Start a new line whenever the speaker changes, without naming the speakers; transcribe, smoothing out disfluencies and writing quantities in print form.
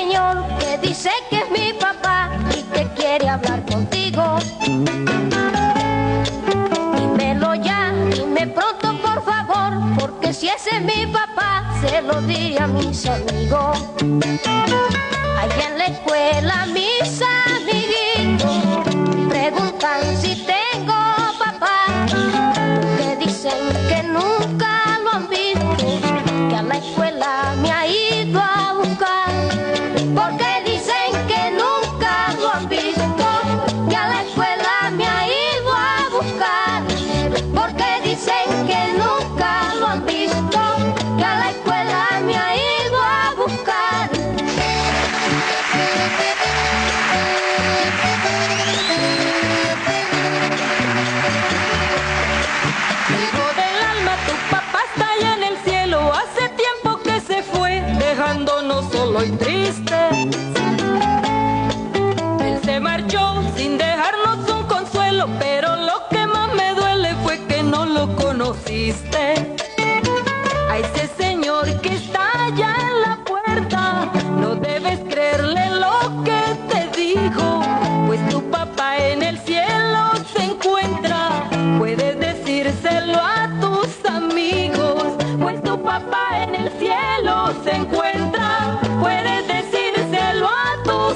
señor que dice que es mi papá y que quiere hablar contigo. Dímelo ya, dime pronto por favor, porque si ese es mi papá, se lo diré a mis amigos. Allá en la escuela mis amiguitos preguntan si tengo papá, que dicen que nunca lo han visto, que a la escuela me ha ido a buscar, porque dicen que nunca lo han visto, que a la escuela me ha ido a buscar, porque dicen que nunca lo han visto, que a la escuela me ha ido a buscar.
Hijo del alma, tu papá está allá en el cielo, hace tiempo que se fue, dejándonos solo y triste.